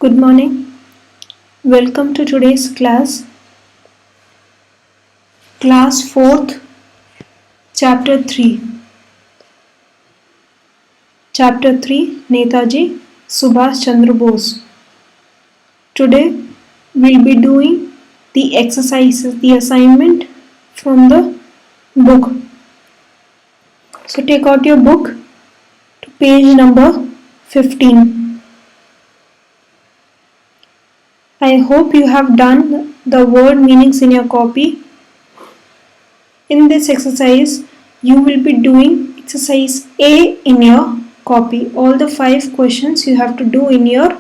Good morning. Welcome to today's class. Class 4th, Chapter 3. Chapter 3 Netaji Subhash Chandra Bose. Today we'll be doing the exercises, the assignment from the book. So take out your book to page number 15. I hope you have done the word meanings in your copy. In this exercise, you will be doing exercise A in your copy. All the 5 questions you have to do in your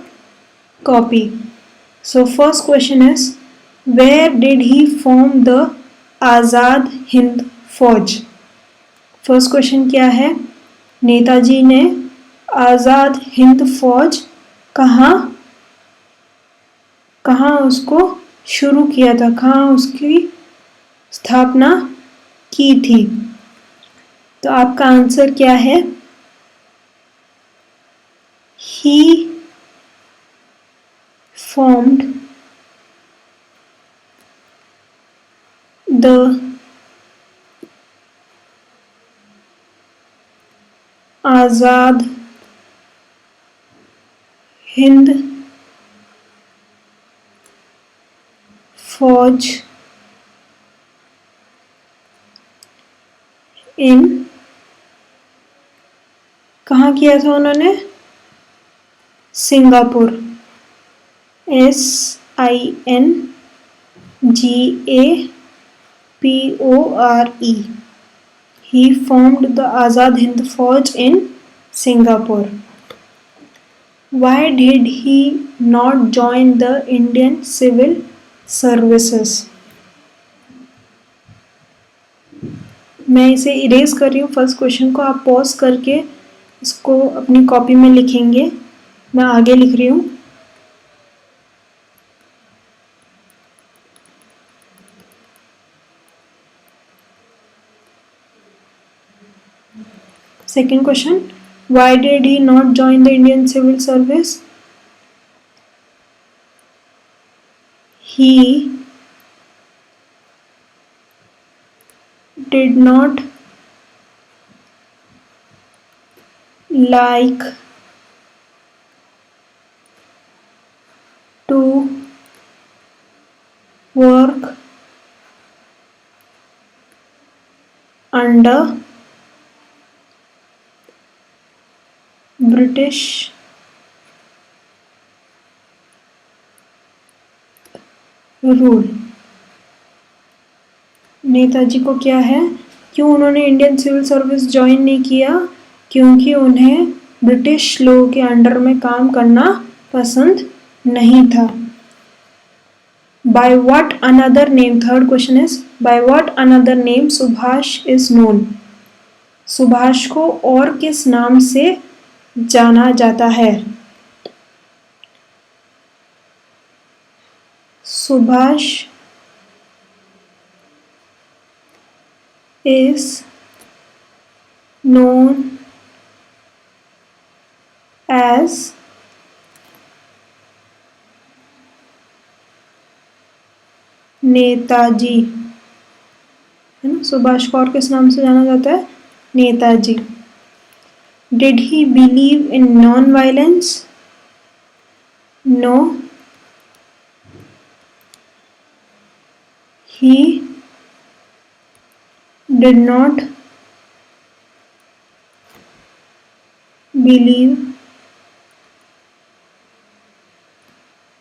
copy. So first question is, where did he form the Azad Hind Fauj? First question क्या है? नेताजी ने आज़ाद हिंद फौज कहाँ उसको शुरू किया था, कहाँ उसकी स्थापना की थी? तो आपका आंसर क्या है? He formed the Azad Hind Fauj in कहाँ किया था उन्होंने? Singapore. SINGAPORE. He formed the Azad Hind Fauj in Singapore. Why did he not join the Indian Civil Services? मैं इसे इरेज कर रही हूँ. फर्स्ट क्वेश्चन को आप पॉज करके इसको अपनी कॉपी में लिखेंगे. मैं आगे लिख रही हूँ. Second question, why did he not join the Indian Civil Service? He did not like to work under British rule. Netaji को क्या है, क्यों उन्होंने इंडियन सिविल सर्विस ज्वाइन नहीं किया? क्योंकि उन्हें ब्रिटिश लोगों के अंडर में काम करना पसंद नहीं था. By what another name? Third question is, by what another name Subhash is known? Subhash को और किस नाम से जाना जाता है? Subhash is known as Netaji, है ना. सुभाष को और किस नाम से जाना जाता है? Netaji. Did he believe in non-violence? No. He did not believe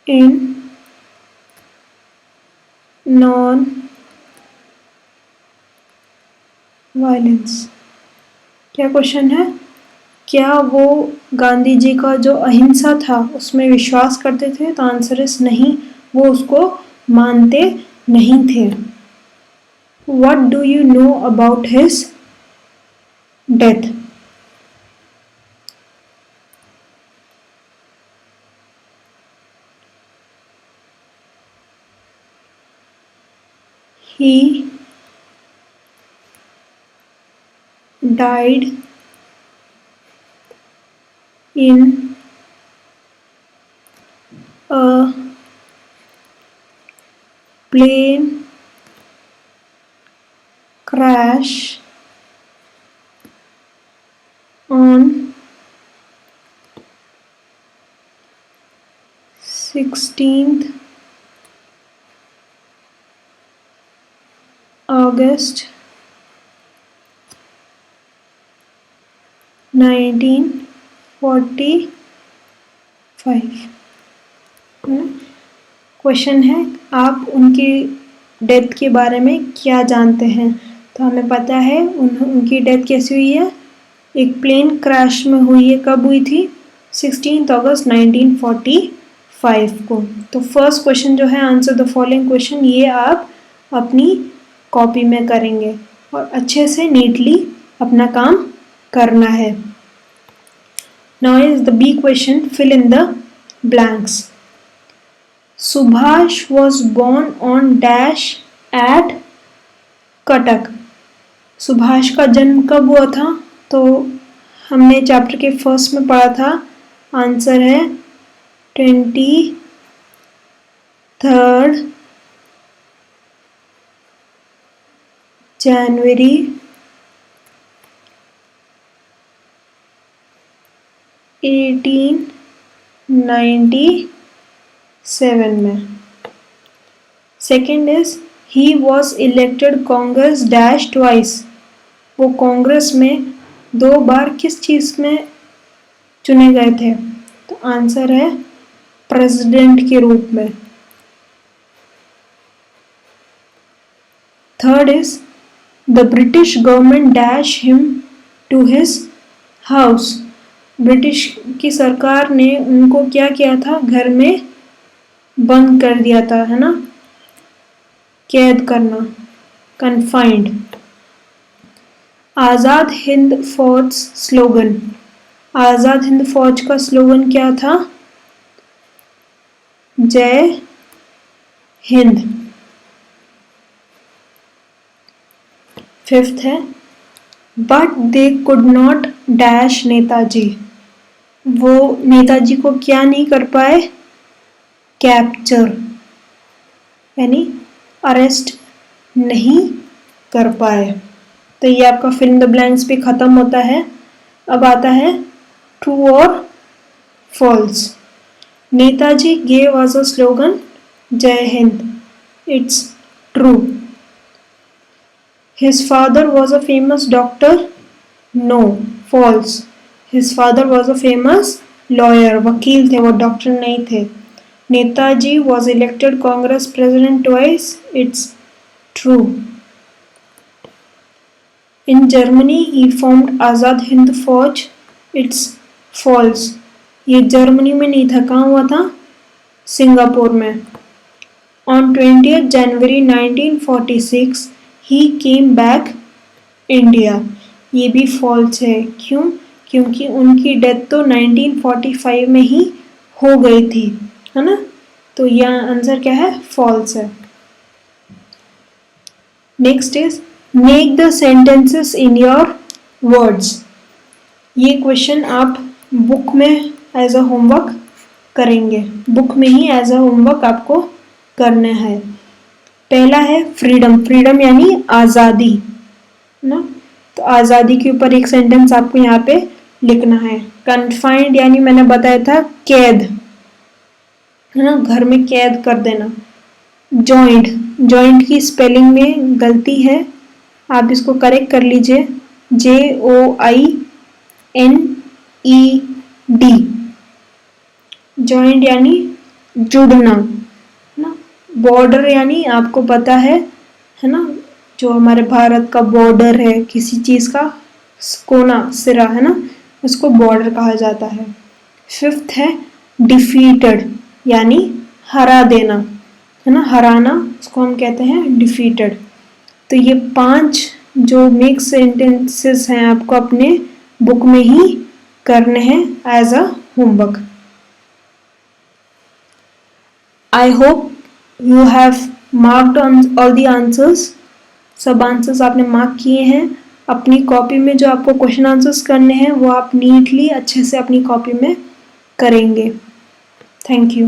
in non-violence. क्या क्वेश्चन है? क्या वो गांधी जी का जो अहिंसा था उसमें विश्वास करते थे? तो आंसर इज नहीं, वो उसको मानते नहीं थे. What do you know about his death? He died in plane crash on 16th August 1945। Question है आप उनकी डेथ के बारे में क्या जानते हैं। तो हमें पता है उनकी डेथ कैसे हुई है, एक प्लेन क्रैश में हुई है। कब हुई थी? 16 अगस्त 1945 को। तो फर्स्ट क्वेश्चन जो है आंसर द फॉलोइंग क्वेश्चन, ये आप अपनी कॉपी में करेंगे और अच्छे से नीटली अपना काम करना है। Now is the B question, fill in the blanks. Subhash was born on dash at Cuttack. Subhash का जन्म कब हुआ था? तो हमने चैप्टर के फर्स्ट में पढ़ा था, आंसर है 23 जनवरी 1897 में। Second is he was elected Congress dash twice. वो कांग्रेस में 2 बार किस चीज में चुने गए थे? तो आंसर है प्रेसिडेंट के रूप में। Third is the British government dash him to his house. British की सरकार ने उनको क्या किया था? घर में बंद कर दिया था, है ना, कैद करना, कन्फाइंड। आज़ाद हिंद फौज स्लोगन, आज़ाद हिंद फौज का स्लोगन क्या था? जय हिंद। फिफ्थ है but they could not dash Netaji. वो नेताजी को क्या नहीं कर पाए? कैप्चर, यानी अरेस्ट नहीं कर पाए। तो ये आपका फिल इन द ब्लैंक्स पे खत्म होता है। अब आता है ट्रू और false. Netaji gave us a slogan Jai Hind, it's true. His father was a famous doctor, no, false. His father was a famous lawyer, वकील थे वो, डॉक्टर नहीं थे। Netaji was elected Congress president twice, it's true. In Germany he formed Azad Hind Fauj, it's false. ये Germany में नहीं था, कहाँ हुआ था? सिंगापुर में। On 20th January 1946 he came back India, ये भी फॉल्स है। क्यों? क्योंकि उनकी डेथ तो 1945 में ही हो गई थी, है ना। तो यह आंसर क्या है? फॉल्स है। Next is make the sentences in your words. ये क्वेश्चन आप बुक में एज अ होमवर्क करेंगे, बुक में ही एज अ होमवर्क आपको करना है। पहला है फ्रीडम, फ्रीडम यानी आज़ादी, ना। तो आज़ादी के ऊपर एक सेंटेंस आपको यहाँ पे लिखना है। कन्फाइंड यानी मैंने बताया था कैद, है ना, घर में कैद कर देना। जॉइंट, जॉइंट की स्पेलिंग में गलती है, आप इसको करेक्ट कर लीजिए, JOINED। जॉइंट यानी जुड़ना, ना। बॉर्डर यानी आपको पता है ना, जो हमारे भारत का बॉर्डर है, किसी चीज का कोना, सिरा, है ना, उसको बॉर्डर कहा जाता है। फिफ्थ है डिफीटेड यानी हरा देना, है ना, हराना, उसको हम कहते हैं डिफीटेड। तो ये 5 जो मिक्स सेंटेंसेस हैं आपको अपने बुक में ही करने हैं as a homework. I hope you have marked all the answers. सब आंसर्स आपने मार्क किए हैं। अपनी कॉपी में जो आपको क्वेश्चन आंसर्स करने हैं वो आप नीटली अच्छे से अपनी कॉपी में करेंगे। Thank you.